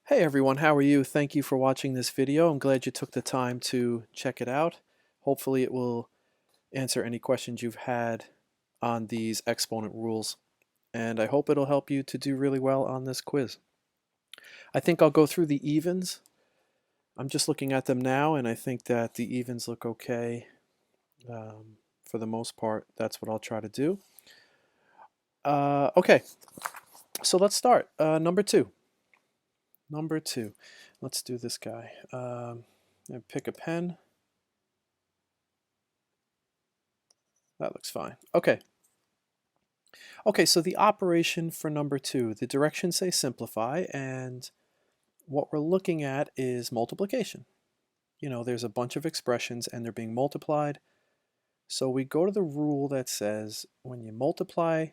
Hey everyone, how are you? Thank you for watching this video. I'm glad you took the time to check it out. Hopefully it will answer any questions you've had on these exponent rules, and I hope it'll help you to do really well on this quiz. I think I'll go through the evens. I'm just looking at them now, and I think that the evens look okay. For the most part, that's what I'll try to do. Okay, so let's start. Number two. Number two. Let's do this guy. Pick a pen. That looks fine. Okay. Okay, so the operation for number two, the directions say simplify, and what we're looking at is multiplication. You know, there's a bunch of expressions and they're being multiplied. So we go to the rule that says when you multiply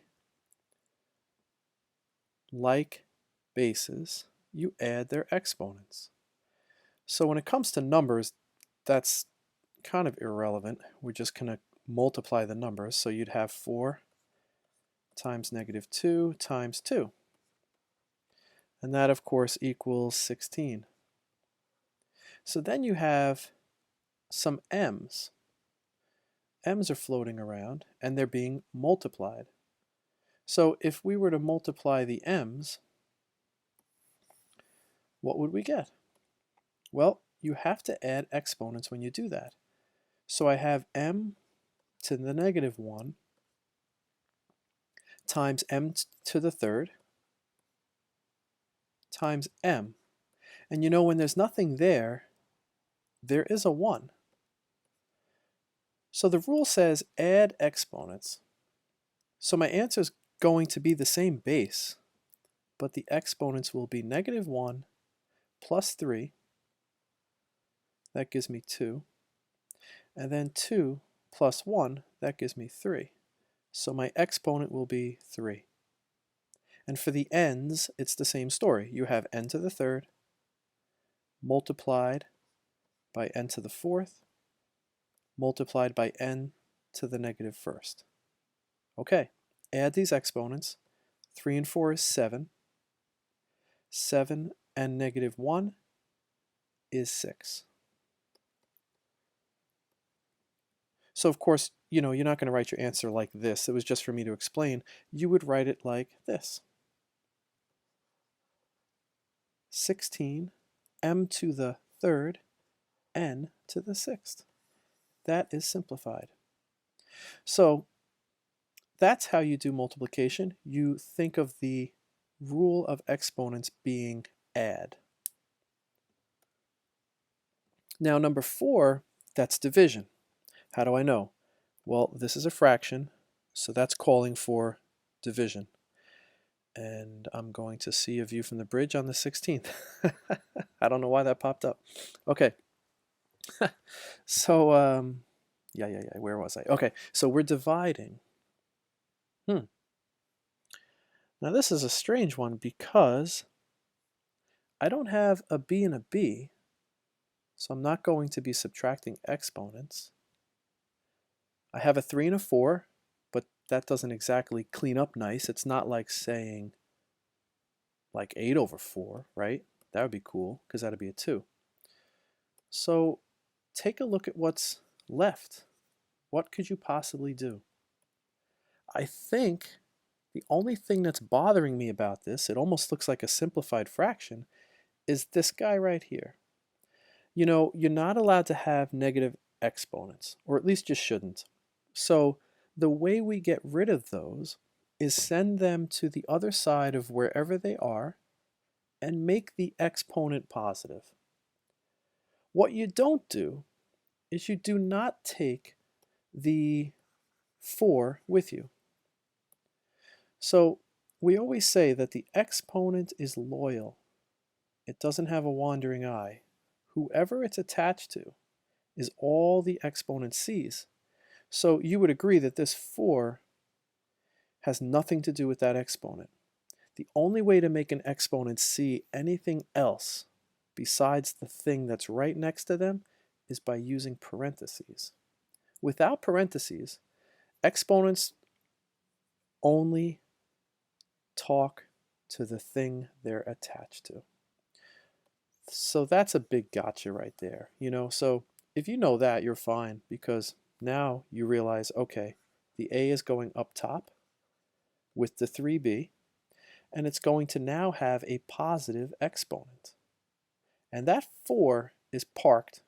like bases, you add their exponents. So when it comes to numbers, that's kind of irrelevant. We're just going to multiply the numbers. So you'd have 4 times -2 times 2. And that, of course, equals 16. So then you have some m's. M's are floating around, and they're being multiplied. So if we were to multiply the m's, what would we get? Well, you have to add exponents when you do that. So I have m to the -1 times m to the third times m. And you know, when there's nothing there, there is a 1. So the rule says add exponents. So my answer is going to be the same base, but the exponents will be -1 plus 3. That gives me 2. And then 2 plus 1, that gives me 3. So my exponent will be 3. And for the n's, it's the same story. You have n to the third multiplied by n to the fourth multiplied by n to the -1st. Okay, add these exponents. 3 and 4 is 7. 7 and -1 is 6. So of course, you know, you're not going to write your answer like this. It was just for me to explain. You would write it like this. 16 m to the third n to the sixth. That is simplified. So that's how you do multiplication. You think of the rule of exponents being add. Now number 4, that's division. How do I know? Well, this is a fraction, so that's calling for division. And I'm going to see a view from the bridge on the 16th. I don't know why that popped up. Okay. So, yeah, where was I? Okay, so we're dividing. Now this is a strange one because I don't have a b and a b, so I'm not going to be subtracting exponents. I have a 3 and a 4, but that doesn't exactly clean up nice. It's not like saying like 8 over 4, right? That would be cool because that would be a 2. So take a look at what's left. What could you possibly do? I think the only thing that's bothering me about this, it almost looks like a simplified fraction, is this guy right here. You know, you're not allowed to have negative exponents, or at least you shouldn't. So the way we get rid of those is send them to the other side of wherever they are and make the exponent positive. What you don't do is you do not take the 4 with you. So we always say that the exponent is loyal. It doesn't have a wandering eye. Whoever it's attached to is all the exponent sees. So you would agree that this 4 has nothing to do with that exponent. The only way to make an exponent see anything else besides the thing that's right next to them is by using parentheses. Without parentheses, exponents only talk to the thing they're attached to. So that's a big gotcha right there. So if you know that, you're fine because now you realize, okay, the A is going up top with the 3b, and it's going to now have a positive exponent. And that 4 is parked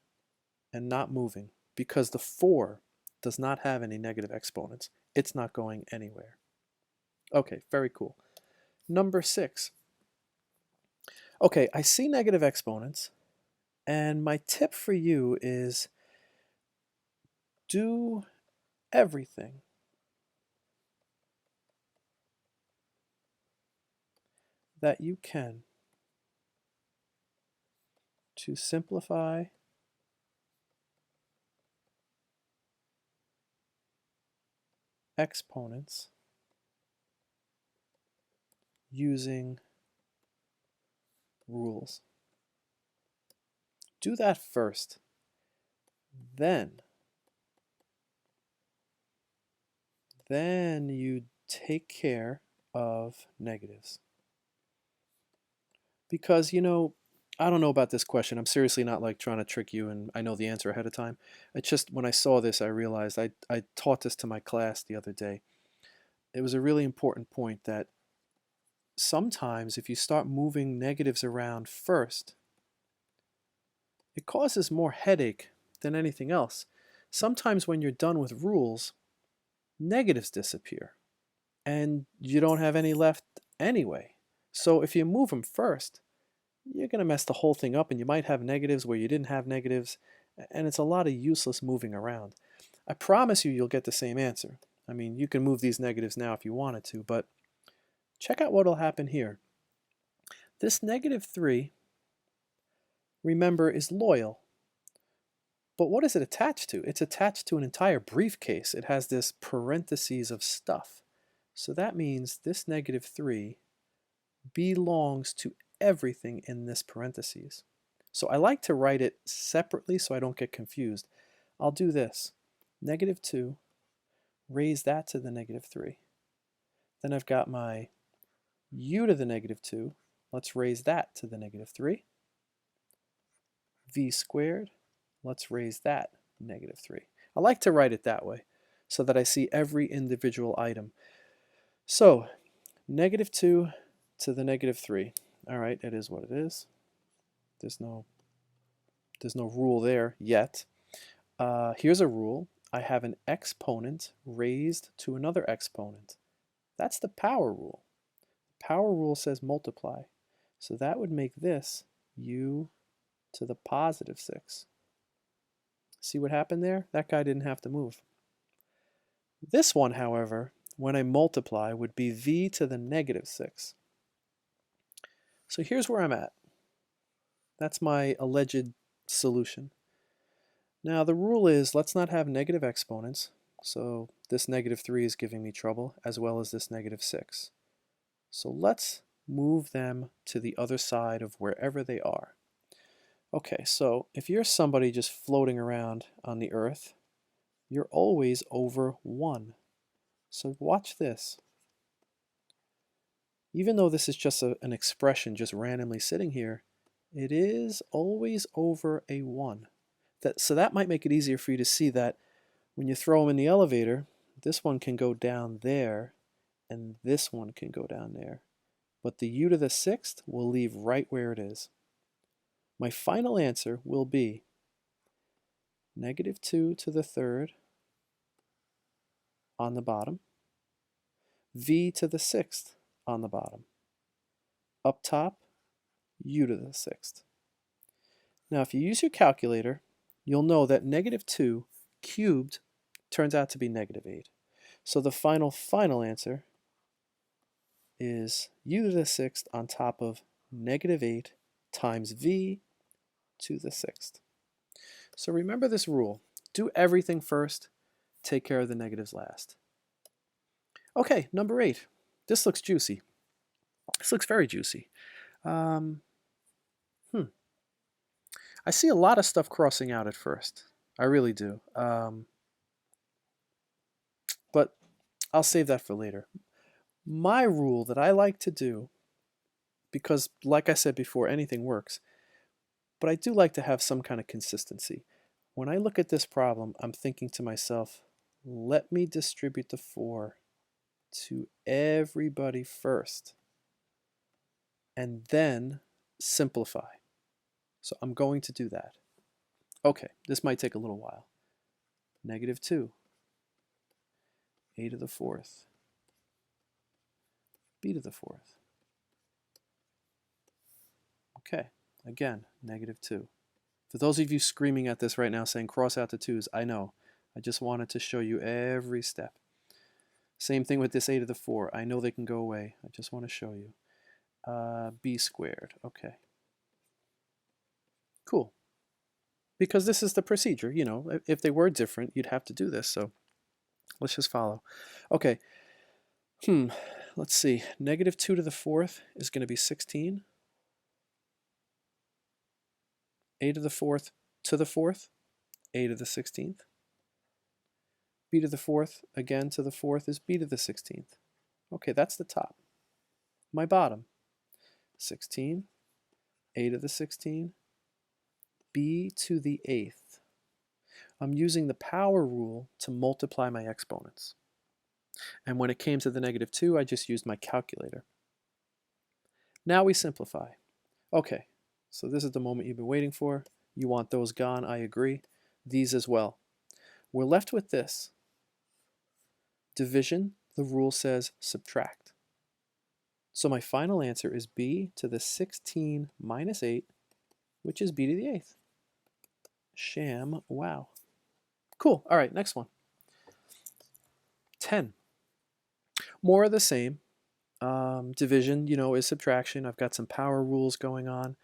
and not moving because the 4 does not have any negative exponents. It's not going anywhere. Okay, very cool. Number 6. Okay, I see negative exponents, and my tip for you is do everything that you can to simplify exponents using rules. Do that first. Then you take care of negatives. Because, I don't know about this question. I'm seriously not like trying to trick you and I know the answer ahead of time. It's just when I saw this, I realized I taught this to my class the other day. It was a really important point that sometimes if you start moving negatives around first, it causes more headache than anything else. Sometimes when you're done with rules, negatives disappear and you don't have any left anyway. So if you move them first, you're going to mess the whole thing up and you might have negatives where you didn't have negatives, and it's a lot of useless moving around. I promise you'll get the same answer. I mean, you can move these negatives now if you wanted to, but check out what will happen here. This negative 3, remember, is loyal. But what is it attached to? It's attached to an entire briefcase. It has this parentheses of stuff. So that means this negative 3 belongs to everything in this parentheses. So I like to write it separately so I don't get confused. I'll do this. Negative 2, raise that to the negative 3. Then I've got my u to the negative 2. Let's raise that to the negative 3. V squared. Let's raise that negative 3. I like to write it that way so that I see every individual item. So negative 2 to the negative 3. All right, it is what it is. There's no rule there yet. Here's a rule. I have an exponent raised to another exponent. That's the power rule. The power rule says multiply. So that would make this u to the positive 6. See what happened there? That guy didn't have to move. This one, however, when I multiply, would be v to the negative 6. So here's where I'm at. That's my alleged solution. Now the rule is let's not have negative exponents. So this negative 3 is giving me trouble, as well as this negative 6. So let's move them to the other side of wherever they are. Okay, so if you're somebody just floating around on the earth, you're always over 1. So watch this. Even though this is just an expression just randomly sitting here, it is always over a 1. So that might make it easier for you to see that when you throw them in the elevator, this one can go down there, and this one can go down there. But the u to the 6th will leave right where it is. My final answer will be negative 2 to the 3rd on the bottom, v to the 6th on the bottom. Up top, u to the 6th. Now if you use your calculator, you'll know that negative 2 cubed turns out to be negative 8. So the final answer is u to the 6th on top of negative 8 times v to the 6th. So remember this rule. Do everything first, take care of the negatives last. Okay, number 8. This looks juicy. This looks very juicy. I see a lot of stuff crossing out at first. I really do. But I'll save that for later. My rule that I like to do, because like I said before, anything works, But I do like to have some kind of consistency. When I look at this problem, I'm thinking to myself, let me distribute the 4 to everybody first, and then simplify. So I'm going to do that. Okay, this might take a little while. -2, a to the 4th, b to the 4th. Okay, again, -2. For those of you screaming at this right now saying cross out the 2's, I know. I just wanted to show you every step. Same thing with this a to the 4. I know they can go away. I just want to show you. B squared. Okay. Cool. Because this is the procedure. You know, if they were different, you'd have to do this. So let's just follow. Okay. Let's see. -2 to the 4th is going to be 16. A to the 4th to the 4th, a to the 16th. B to the 4th, again to the 4th, is b to the 16th. Okay, that's the top. My bottom, 16, a to the 16, b to the 8th. I'm using the power rule to multiply my exponents. And when it came to the -2, I just used my calculator. Now we simplify. Okay, so this is the moment you've been waiting for. You want those gone, I agree. These as well. We're left with this. Division, the rule says subtract. So my final answer is b to the 16 minus 8, which is b to the 8th. Sham wow. Cool. All right, next one. 10. More of the same. Division, you know, is subtraction. I've got some power rules going on.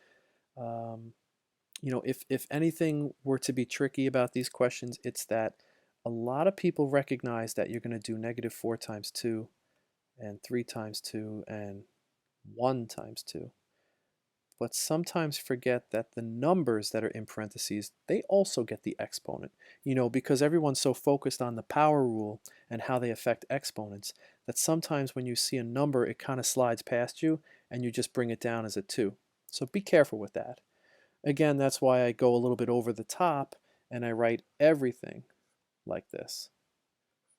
You know, if anything were to be tricky about these questions, it's that a lot of people recognize that you're going to do -4 times 2 and 3 times 2 and 1 times 2. But sometimes forget that the numbers that are in parentheses, they also get the exponent. You know, because everyone's so focused on the power rule and how they affect exponents that sometimes when you see a number, it kind of slides past you and you just bring it down as a 2. So be careful with that. Again, that's why I go a little bit over the top and I write everything like this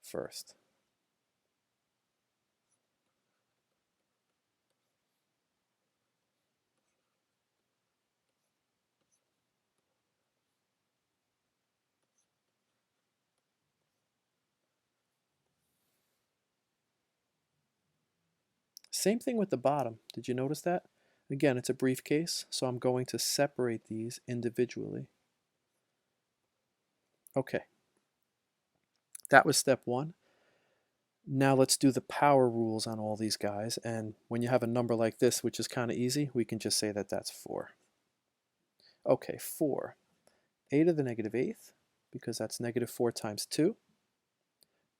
first. Same thing with the bottom. Did you notice that? Again, it's a briefcase, so I'm going to separate these individually. Okay. That was step 1. Now let's do the power rules on all these guys. And when you have a number like this, which is kind of easy, we can just say that that's 4. Okay, 4. A to the -8th, because that's -4 times 2.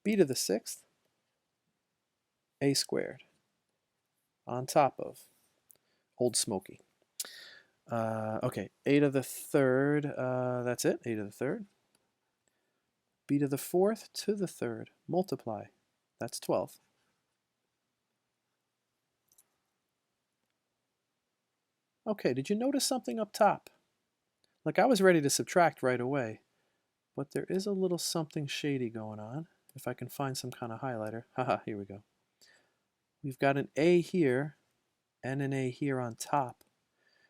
B to the 6th, a squared, on top of Old Smoky. Okay, a to the 3rd, that's it, a to the 3rd. B to the 4th to the 3rd, multiply, that's 12. Okay, did you notice something up top? Like I was ready to subtract right away, but there is a little something shady going on. If I can find some kind of highlighter. Haha, here we go. We've got an A here and an A here on top.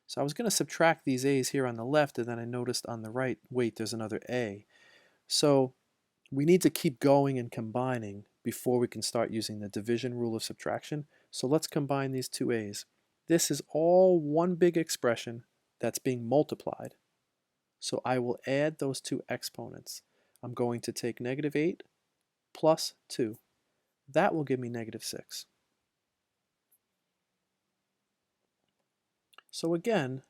So I was going to subtract these A's here on the left, and then I noticed on the right, wait, there's another A. So we need to keep going and combining before we can start using the division rule of subtraction. So let's combine these two A's. This is all one big expression that's being multiplied. So I will add those two exponents. I'm going to take -8 plus 2. That will give me -6. So again,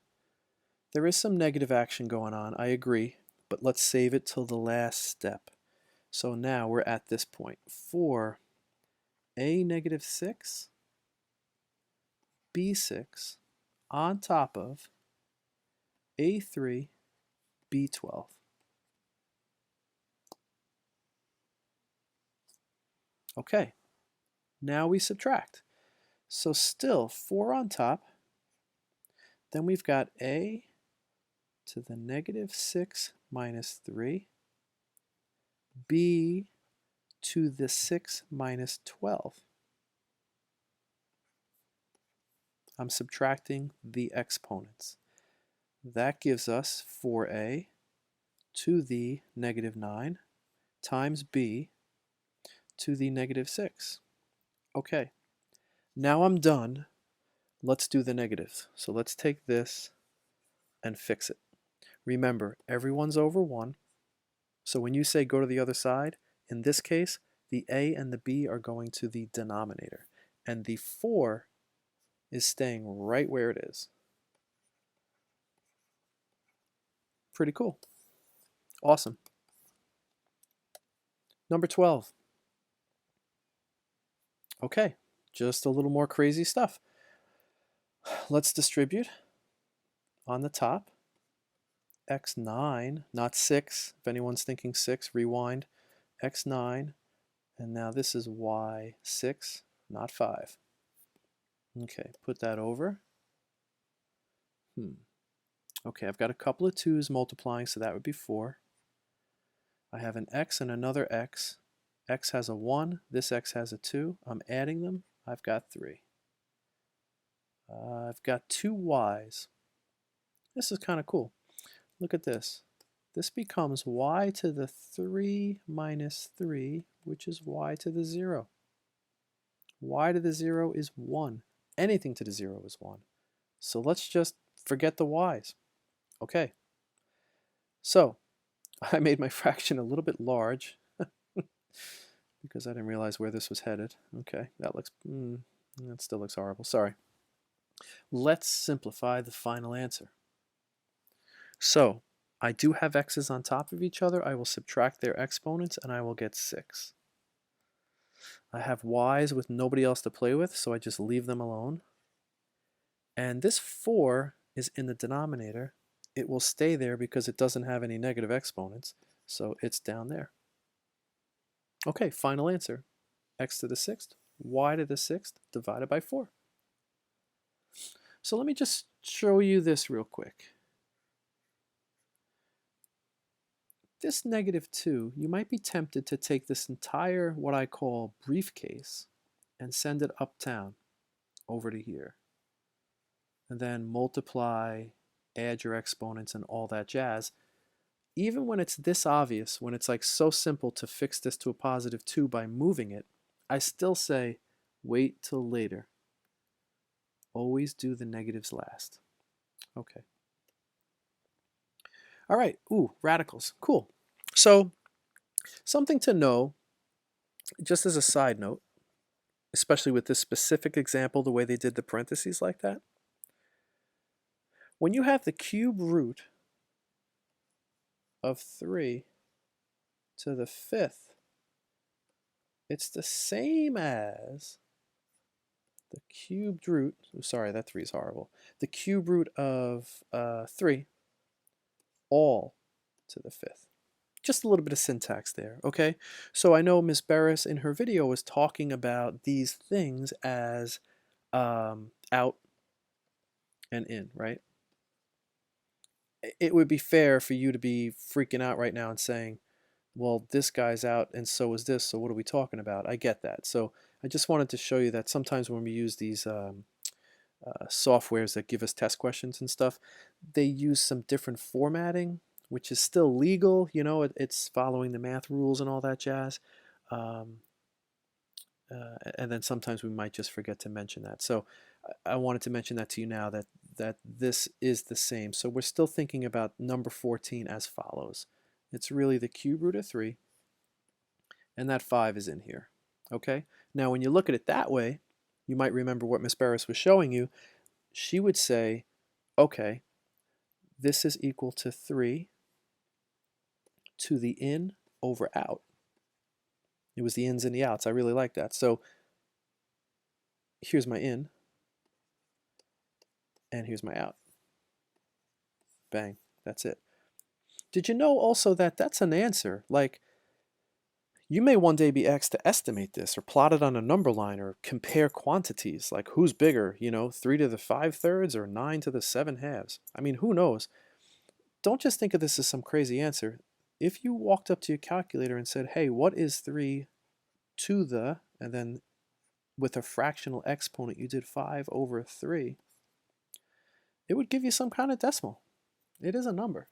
there is some negative action going on, I agree, but let's save it till the last step. So now we're at this point. 4, a -6, b6 on top of a3, b12. Okay, now we subtract. So still 4 on top, then we've got a to the negative 6 minus 3, b to the 6 minus 12. I'm subtracting the exponents. That gives us 4a to the negative 9 times b to the negative 6. Okay, now I'm done. Let's do the negatives. So let's take this and fix it. Remember, everyone's over 1. So when you say go to the other side, in this case, the a and the b are going to the denominator. And the 4 is staying right where it is. Pretty cool. Awesome. Number 12. Okay, just a little more crazy stuff. Let's distribute on the top. X9, not 6. If anyone's thinking 6, rewind. X9, and now this is Y6, not 5. Okay, put that over. Okay, I've got a couple of 2's multiplying, so that would be 4. I have an X and another X. X has a 1, this X has a 2. I'm adding them. I've got 3. I've got 2 Y's. This is kind of cool. Look at this. This becomes y to the 3 minus 3, which is y to the 0. Y to the 0 is 1. Anything to the 0 is 1. So let's just forget the y's. Okay. So I made my fraction a little bit large because I didn't realize where this was headed. Okay, that still looks horrible. Sorry. Let's simplify the final answer. So I do have x's on top of each other. I will subtract their exponents and I will get 6. I have y's with nobody else to play with, so I just leave them alone. And this 4 is in the denominator. It will stay there because it doesn't have any negative exponents, so it's down there. Okay, final answer. X to the 6th, y to the 6th divided by 4. So let me just show you this real quick. This negative 2, you might be tempted to take this entire, what I call briefcase, and send it uptown over to here. And then multiply, add your exponents, and all that jazz. Even when it's this obvious, when it's like so simple to fix this to a positive 2 by moving it, I still say wait till later. Always do the negatives last. Okay. All right, ooh, radicals, cool. So something to know, just as a side note, especially with this specific example, the way they did the parentheses like that. When you have the cube root of 3 to the 5th, it's the same as the cubed root, sorry, that 3 is horrible, the cube root of 3 all to the 5th. Just a little bit of syntax there, okay? So I know Ms. Barris in her video was talking about these things as out and in, right? It would be fair for you to be freaking out right now and saying, well, this guy's out and so is this, so what are we talking about? I get that. So I just wanted to show you that sometimes when we use these softwares that give us test questions and stuff, they use some different formatting, which is still legal. You know, it's following the math rules and all that jazz. And then sometimes we might just forget to mention that. So I wanted to mention that to you now that this is the same. So we're still thinking about number 14 as follows. It's really the cube root of 3, and that 5 is in here. Okay? Now when you look at it that way, you might remember what Miss Barris was showing you. She would say, okay, this is equal to 3 to the in over out. It was the ins and the outs. I really like that. So here's my in, and here's my out. Bang, that's it. Did you know also that that's an answer? Like, you may one day be asked to estimate this or plot it on a number line or compare quantities, like who's bigger, you know, 3 to the 5 thirds or 9 to the 7 halves. I mean, who knows? don't just think of this as some crazy answer. If you walked up to your calculator and said, hey, what is 3 to the, and then with a fractional exponent you did 5 over 3, it would give you some kind of decimal. It is a number.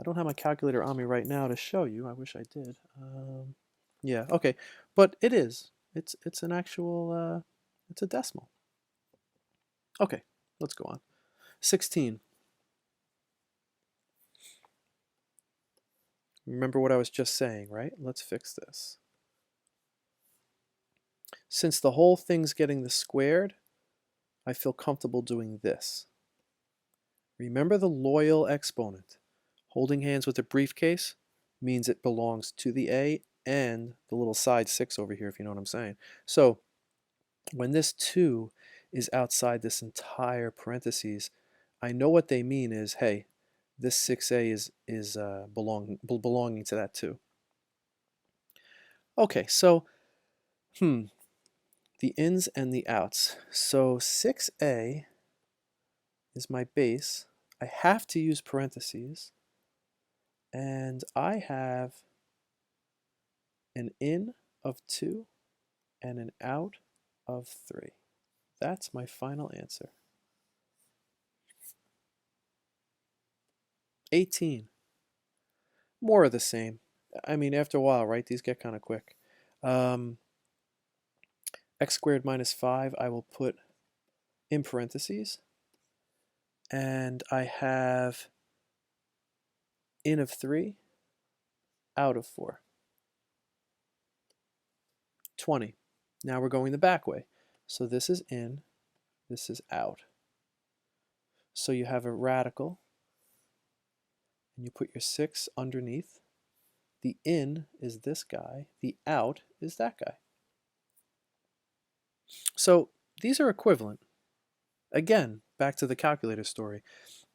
I don't have my calculator on me right now to show you. I wish I did. Yeah, okay. But it is. It's an actual, it's a decimal. Okay, let's go on. 16. Remember what I was just saying, right? Let's fix this. Since the whole thing's getting the squared, I feel comfortable doing this. Remember the loyal exponent. Holding hands with a briefcase means it belongs to the A and the little side 6 over here, if you know what I'm saying. So when this 2 is outside this entire parentheses, I know what they mean is, hey, this 6A is belonging to that 2. Okay, so, the ins and the outs. So 6A is my base. I have to use parentheses. And I have an in of 2 and an out of 3. That's my final answer. 18. More of the same. I mean, after a while, right? These get kind of quick. X squared minus 5, I will put in parentheses. And I have in of 3, out of 4. 20. Now we're going the back way. So this is in, this is out. So you have a radical, and you put your 6 underneath. The in is this guy. The out is that guy. So these are equivalent. Again, back to the calculator story.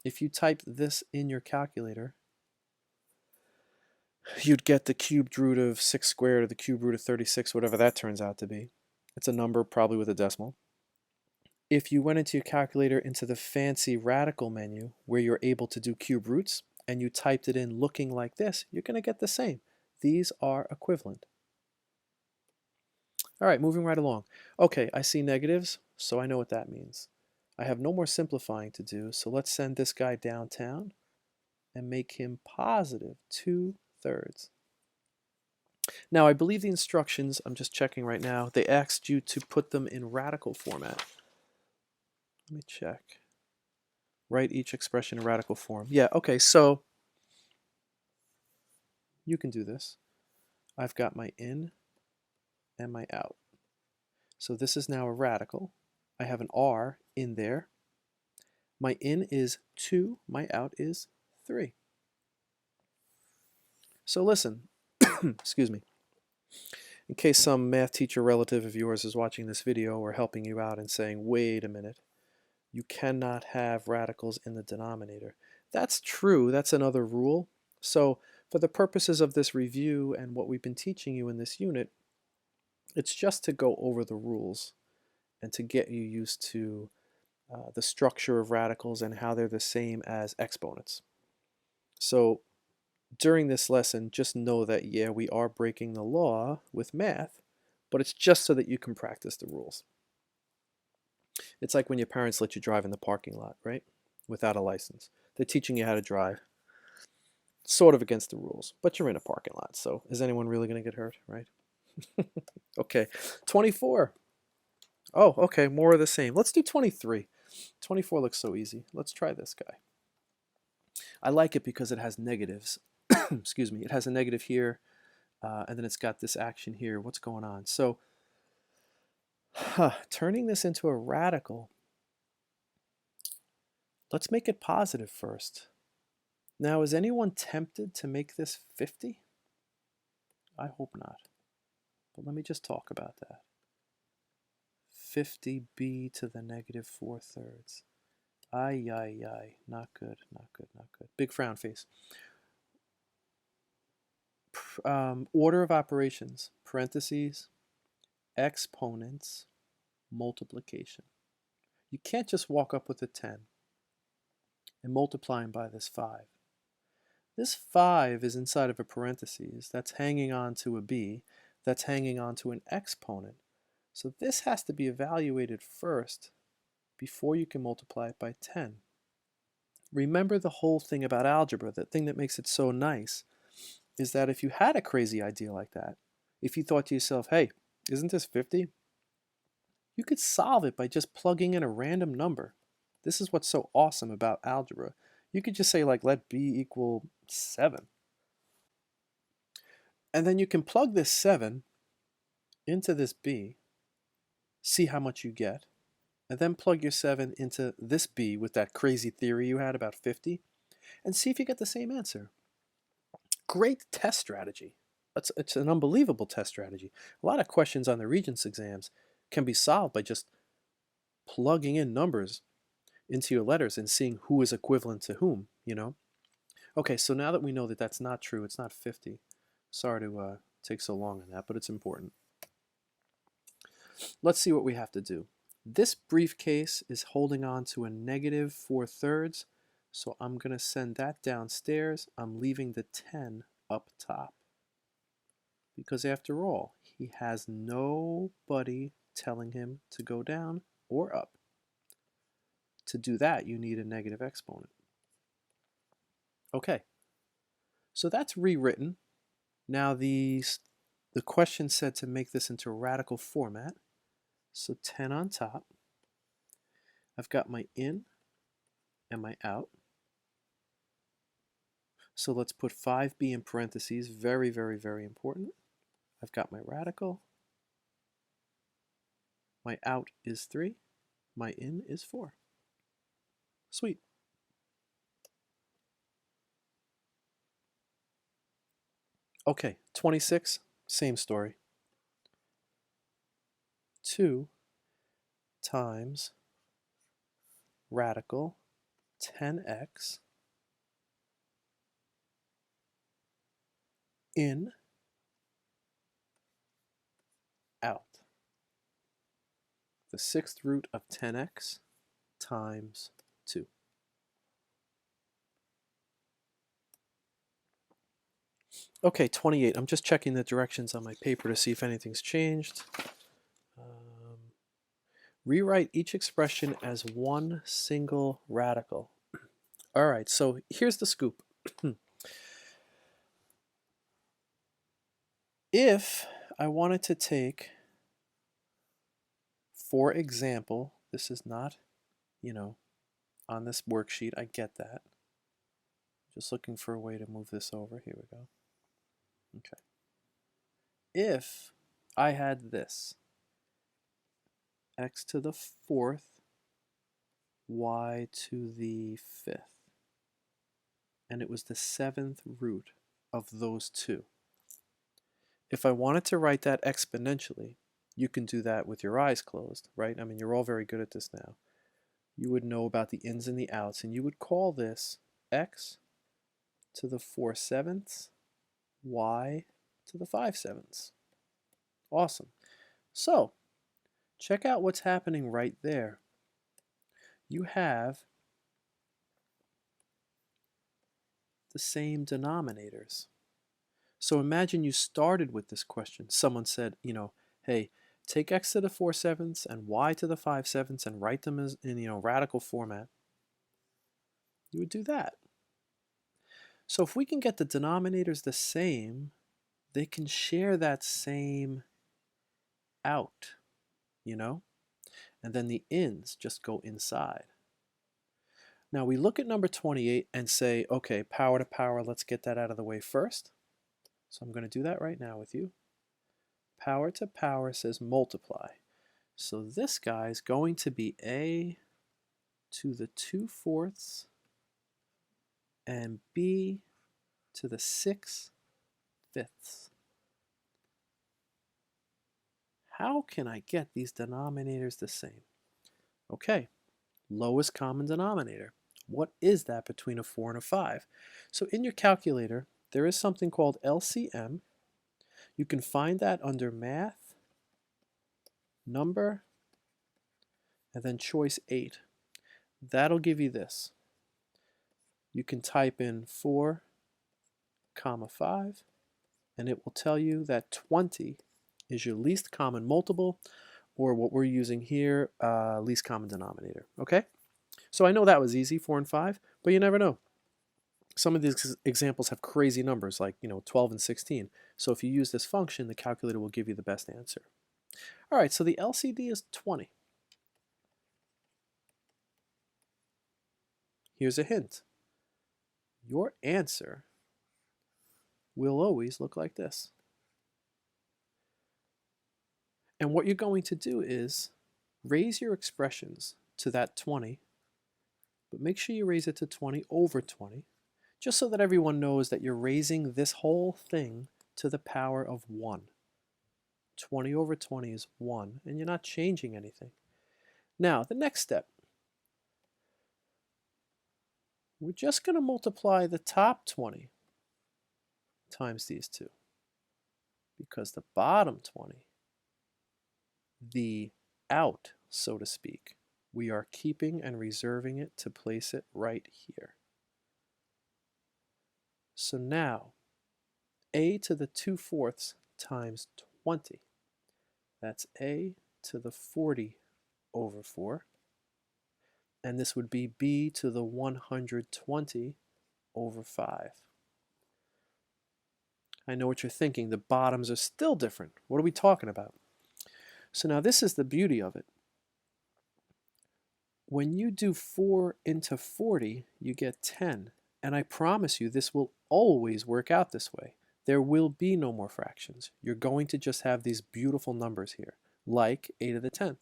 If you type this in your calculator, you'd get the cubed root of 6 squared or the cubed root of 36, whatever that turns out to be. It's a number probably with a decimal. If you went into your calculator into the fancy radical menu where you're able to do cube roots and you typed it in looking like this, you're going to get the same. These are equivalent. All right, moving right along. Okay, I see negatives, so I know what that means. I have no more simplifying to do, so let's send this guy downtown and make him positive 2/3. Now, I believe the instructions, I'm just checking right now, they asked you to put them in radical format. Let me check. Write each expression in radical form. Yeah, okay, so you can do this. I've got my in and my out. So this is now a radical. I have an r in there. My in is 2, my out is 3. So listen, excuse me. In case some math teacher relative of yours is watching this video or helping you out and saying, wait a minute, you cannot have radicals in the denominator. That's true, that's another rule. So for the purposes of this review and what we've been teaching you in this unit, it's just to go over the rules and to get you used to the structure of radicals and how they're the same as exponents. So during this lesson, just know that, yeah, we are breaking the law with math, but it's just so that you can practice the rules. It's like when your parents let you drive in the parking lot, right? Without a license. They're teaching you how to drive. Sort of against the rules, but you're in a parking lot, so is anyone really going to get hurt, right? Okay, 24. Oh, okay, more of the same. Let's do 23. 24 looks so easy. Let's try this guy. I like it because it has negatives. Excuse me. It has a negative here, and then it's got this action here. What's going on? So, turning this into a radical, let's make it positive first. Now, is anyone tempted to make this 50? I hope not. But let me just talk about that. 50b to the negative 4/3. Ay, ay, ay. Not good, not good, not good. Big frown face. Order of operations, parentheses, exponents, multiplication. You can't just walk up with a 10 and multiplying by this 5. This 5 is inside of a parentheses. That's hanging on to a b. That's hanging on to an exponent. So this has to be evaluated first before you can multiply it by 10. Remember the whole thing about algebra, the thing that makes it so nice, is that if you had a crazy idea like that, if you thought to yourself, hey, isn't this 50? You could solve it by just plugging in a random number. This is what's so awesome about algebra. You could just say, like, let b equal 7. And then you can plug this 7 into this b, see how much you get, and then plug your 7 into this b with that crazy theory you had about 50, and see if you get the same answer. Great test strategy. It's an unbelievable test strategy. A lot of questions on the Regents exams can be solved by just plugging in numbers into your letters and seeing who is equivalent to whom, you know? Okay, so now that we know that that's not true, it's not 50. Sorry to take so long on that, but it's important. Let's see what we have to do. This briefcase is holding on to a negative 4/3, so I'm going to send that downstairs. I'm leaving the 10 up top. Because after all, he has nobody telling him to go down or up. To do that, you need a negative exponent. Okay, so that's rewritten. Now the question said to make this into radical format. So 10 on top. I've got my in and my out. So let's put 5b in parentheses. Very, very, very important. I've got my radical. My out is 3. My in is 4. Sweet. Okay, 26, same story. 2 times radical 10x in out. The sixth root of 10x times 2. Okay, 28. I'm just checking the directions on my paper to see if anything's changed. Rewrite each expression as one single radical. All right, so here's the scoop. If I wanted to take, for example, this is not, on this worksheet, I get that. Just looking for a way to move this over. Here we go. Okay. If I had this, x to the 4th, y to the 5th, and it was the 7th root of those two. If I wanted to write that exponentially, you can do that with your eyes closed, right? I mean, you're all very good at this now. You would know about the ins and the outs, and you would call this x to the 4/7, y to the 5/7. Awesome. So, check out what's happening right there. You have the same denominators. So imagine you started with this question. Someone said, hey, take x to the 4/7 and y to the 5/7 and write them as in radical format. You would do that. So if we can get the denominators the same, they can share that same out, and then the ins just go inside. Now we look at number 28 and say, okay, power to power, let's get that out of the way first. So I'm going to do that right now with you. Power to power says multiply. So this guy is going to be a to the 2/4 and b to the 6/5. How can I get these denominators the same? Okay, lowest common denominator. What is that between a 4 and a 5? So in your calculator, there is something called LCM. You can find that under math, number, and then choice 8. That'll give you this. You can type in 4 comma 5, and it will tell you that 20 is your least common multiple, or what we're using here, least common denominator. Okay? So I know that was easy, 4 and 5, but you never know. Some of these examples have crazy numbers like 12 and 16. So if you use this function, the calculator will give you the best answer. All right, so the LCD is 20. Here's a hint. Your answer will always look like this. And what you're going to do is raise your expressions to that 20, but make sure you raise it to 20 over 20, just so that everyone knows that you're raising this whole thing to the power of 1. 20 over 20 is 1, and you're not changing anything. Now, the next step, we're just going to multiply the top 20 times these two, because the bottom 20, the out, so to speak, we are keeping and reserving it to place it right here. So now, a to the 2/4 times 20, that's a to the 40 over 4, and this would be b to the 120 over 5. I know what you're thinking, the bottoms are still different. What are we talking about? So now this is the beauty of it. When you do 4 into 40, you get 10. And I promise you, this will always work out this way. There will be no more fractions. You're going to just have these beautiful numbers here, like a to the 10th.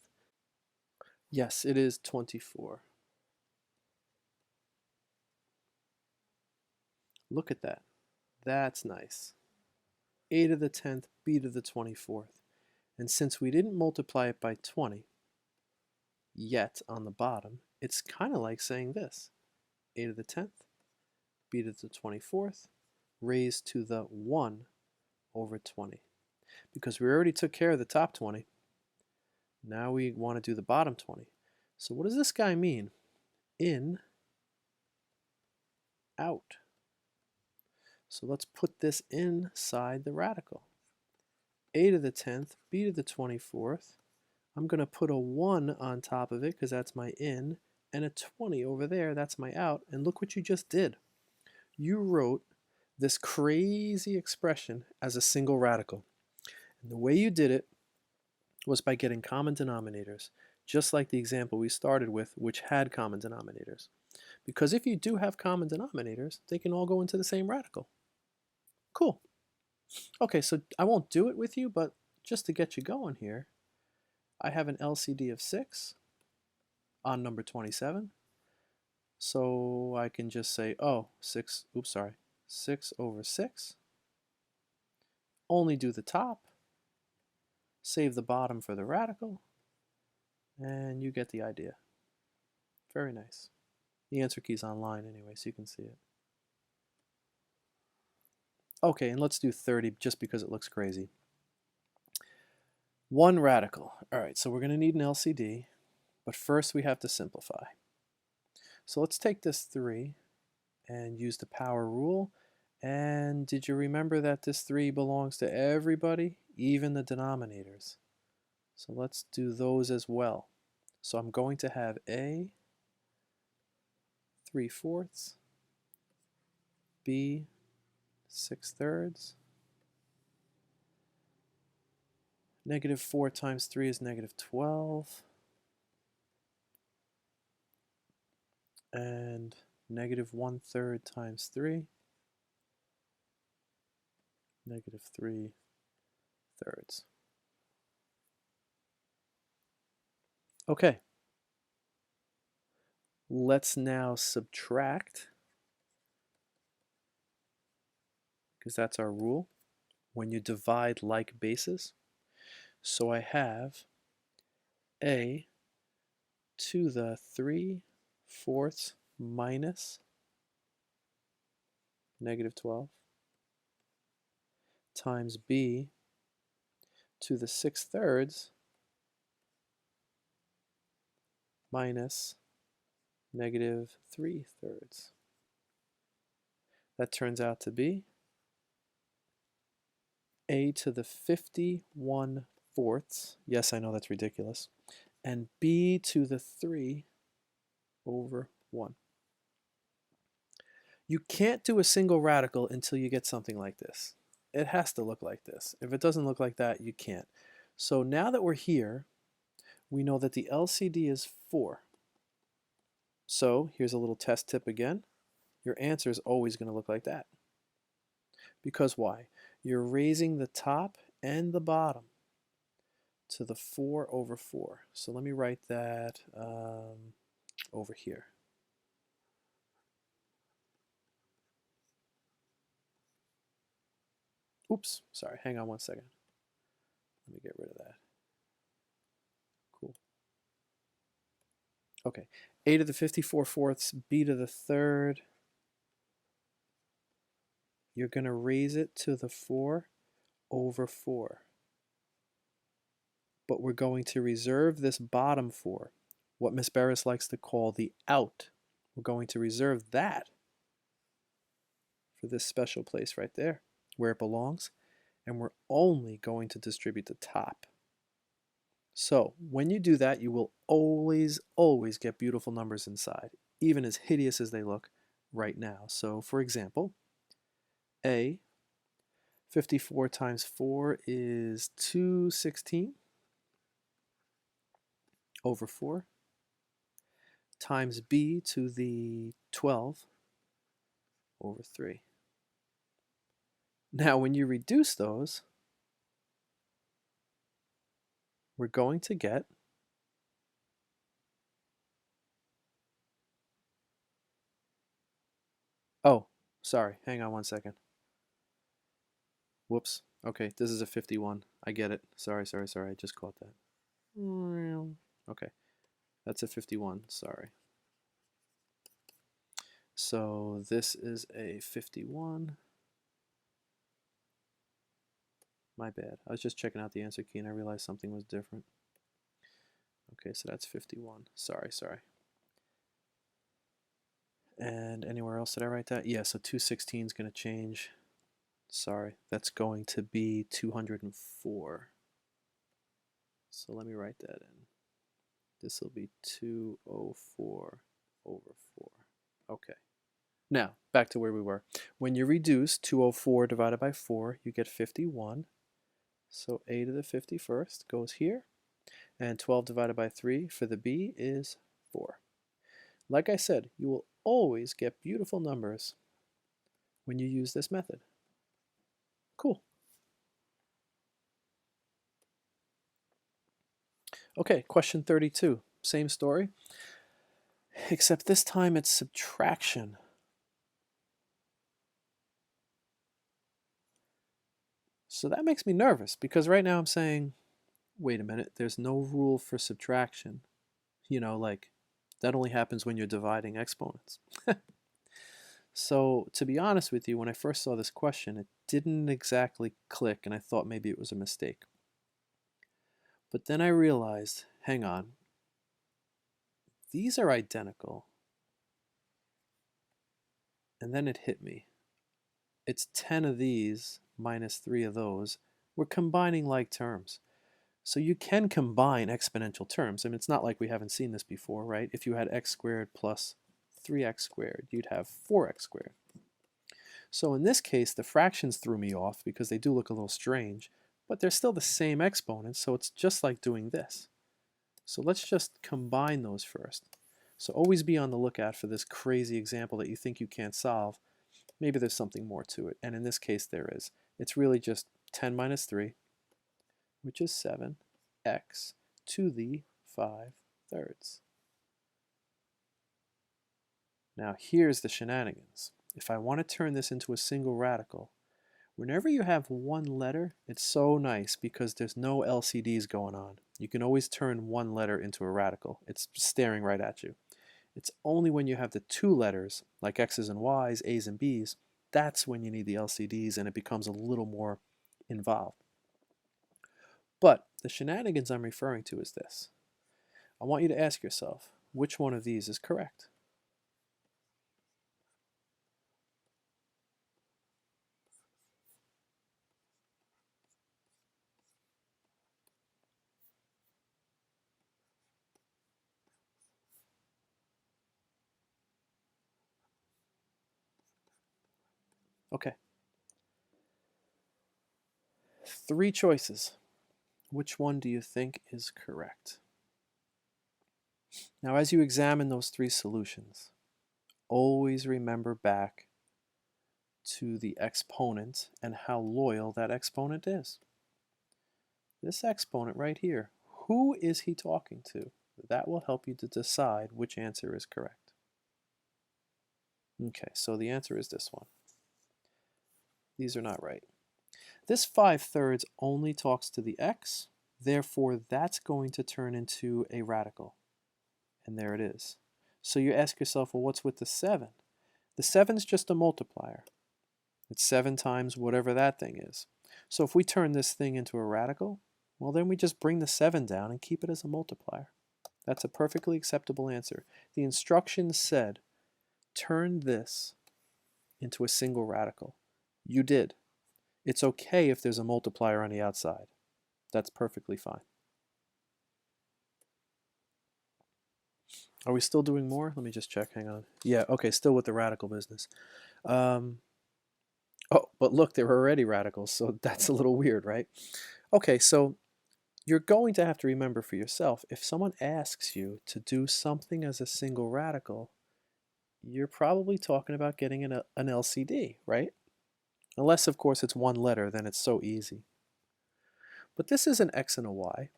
Yes, it is 24. Look at that. That's nice. A to the 10th, b to the 24th. And since we didn't multiply it by 20 yet on the bottom, it's kind of like saying this. A to the 10th, b to the 24th, raised to the 1 over 20. Because we already took care of the top 20, now we want to do the bottom 20. So what does this guy mean? In, out. So let's put this inside the radical. A to the 10th, b to the 24th. I'm going to put a 1 on top of it because that's my in, and a 20 over there, that's my out. And look what you just did. You wrote this crazy expression as a single radical. And the way you did it was by getting common denominators, just like the example we started with, which had common denominators. Because if you do have common denominators, they can all go into the same radical. Cool. Okay, so I won't do it with you, but just to get you going here, I have an LCD of 6 on number 27. So I can just say, 6 over 6. Only do the top, save the bottom for the radical, and you get the idea. Very nice. The answer key's online anyway, so you can see it. Okay, and let's do 30 just because it looks crazy. 1 radical. All right, so we're going to need an LCD, but first we have to simplify. So let's take this 3 and use the power rule. And did you remember that this 3 belongs to everybody, even the denominators? So let's do those as well. So I'm going to have a 3/4, b 6/3. Negative 4 times 3 is negative 12. And negative 1/3 times 3, negative 3/3. Okay. Let's now subtract, because that's our rule, when you divide like bases. So I have a to the 3/4 minus negative 12 times b to the 6/3 minus negative 3/3. That turns out to be a to the 51 fourths. Yes, I know that's ridiculous. And b to the 3 over 1. You can't do a single radical until you get something like this. It has to look like this. If it doesn't look like that, you can't. So now that we're here, we know that the LCD is 4. So here's a little test tip again. Your answer is always going to look like that. Because why? You're raising the top and the bottom to the 4 over 4. So let me write that over here. Oops, sorry, hang on one second. Let me get rid of that. Cool. Okay, a to the 54 fourths, b to the third. You're going to raise it to the 4 over 4. But we're going to reserve this bottom 4, what Miss Barris likes to call the out. We're going to reserve that for this special place right there, where it belongs, and we're only going to distribute the top. So when you do that, you will always, always get beautiful numbers inside, even as hideous as they look right now. So for example, a 54 times 4 is 216 over 4 times b to the 12 over 3. Now when you reduce those, we're going to get oh, sorry, hang on one second. Whoops. Okay, this is a 51. I get it. Sorry, I just caught that. Okay, that's a 51. Sorry. So this is a 51. My bad. I was just checking out the answer key and I realized something was different. Okay, so that's 51. Sorry. And anywhere else did I write that? Yeah, so 216 is going to change. Sorry, that's going to be 204. So let me write that in. This will be 204 over 4. Okay. Now, back to where we were. When you reduce 204 divided by 4, you get 51. So a to the 51st goes here. And 12 divided by 3 for the b is 4. Like I said, you will always get beautiful numbers when you use this method. Cool. Okay, question 32. Same story, except this time it's subtraction. So that makes me nervous because right now I'm saying, wait a minute, there's no rule for subtraction. You know, like that only happens when you're dividing exponents. So to be honest with you, when I first saw this question, it didn't exactly click and I thought maybe it was a mistake. But then I realized, hang on, these are identical. And then it hit me. It's 10 of these minus 3 of those. We're combining like terms. So you can combine exponential terms. I mean, it's not like we haven't seen this before, right? If you had x squared plus 3x squared, you'd have 4x squared. So in this case, the fractions threw me off because they do look a little strange, but they're still the same exponents, so it's just like doing this. So let's just combine those first. So always be on the lookout for this crazy example that you think you can't solve. Maybe there's something more to it, and in this case there is. It's really just 10 minus 3, which is 7, x to the 5 thirds. Now here's the shenanigans. If I want to turn this into a single radical, whenever you have one letter, it's so nice because there's no LCDs going on. You can always turn one letter into a radical. It's staring right at you. It's only when you have the two letters, like X's and Y's, A's and B's, that's when you need the LCDs and it becomes a little more involved. But the shenanigans I'm referring to is this. I want you to ask yourself, which one of these is correct? Okay. 3 choices. Which one do you think is correct? Now, as you examine those 3 solutions, always remember back to the exponent and how loyal that exponent is. This exponent right here, who is he talking to? That will help you to decide which answer is correct. Okay, so the answer is this one. These are not right. This 5/3 only talks to the x, therefore that's going to turn into a radical. And there it is. So you ask yourself, well, what's with the 7? The 7 is just a multiplier. It's 7 times whatever that thing is. So if we turn this thing into a radical, well, then we just bring the 7 down and keep it as a multiplier. That's a perfectly acceptable answer. The instructions said, turn this into a single radical. You did. It's okay if there's a multiplier on the outside. That's perfectly fine. Are we still doing more? Let me just check. Hang on. Yeah, okay, still with the radical business. Oh, but look, they're already radicals, so that's a little weird, right? Okay, so you're going to have to remember for yourself, if someone asks you to do something as a single radical, you're probably talking about getting an LCD, right? Unless, of course, it's one letter, then it's so easy. But this is an x and a y,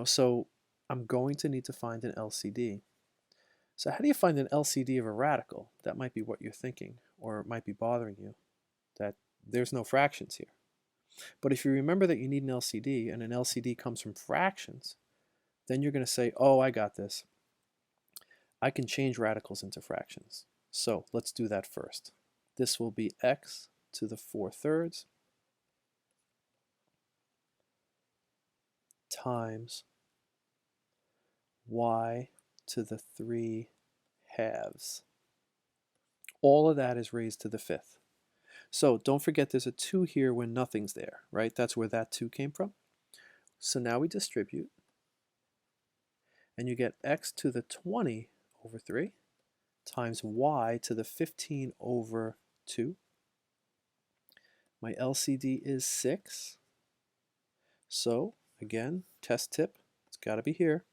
so I'm going to need to find an LCD. So how do you find an LCD of a radical? That might be what you're thinking, or it might be bothering you, that there's no fractions here. But if you remember that you need an LCD, and an LCD comes from fractions, then you're going to say, oh, I got this. I can change radicals into fractions. So let's do that first. This will be x to the 4/3 times y to the 3/2. All of that is raised to the 5th. So don't forget there's a 2 here when nothing's there, right? That's where that 2 came from. So now we distribute, and you get x to the 20 over 3 times y to the 15 over 2. My LCD is 6. So, again, test tip, it's got to be here.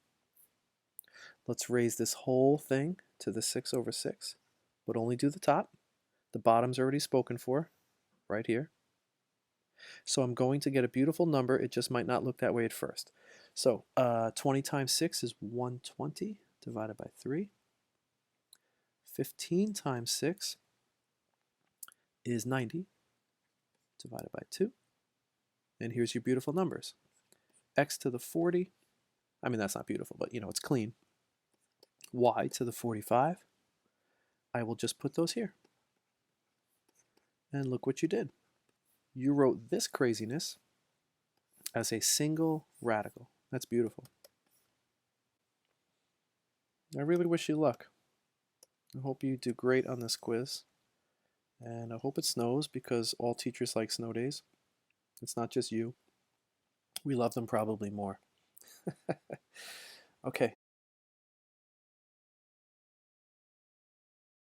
Let's raise this whole thing to the 6 over 6, but only do the top. The bottom's already spoken for, right here. So I'm going to get a beautiful number. It just might not look that way at first. So 20 times 6 is 120 divided by 3. 15 times 6 is 90 divided by 2. And here's your beautiful numbers. X to the 40, I mean that's not beautiful, but it's clean. Y to the 45, I will just put those here. And look what you did. You wrote this craziness as a single radical. That's beautiful. I really wish you luck. I hope you do great on this quiz. And I hope it snows, because all teachers like snow days. It's not just you. We love them probably more. Okay,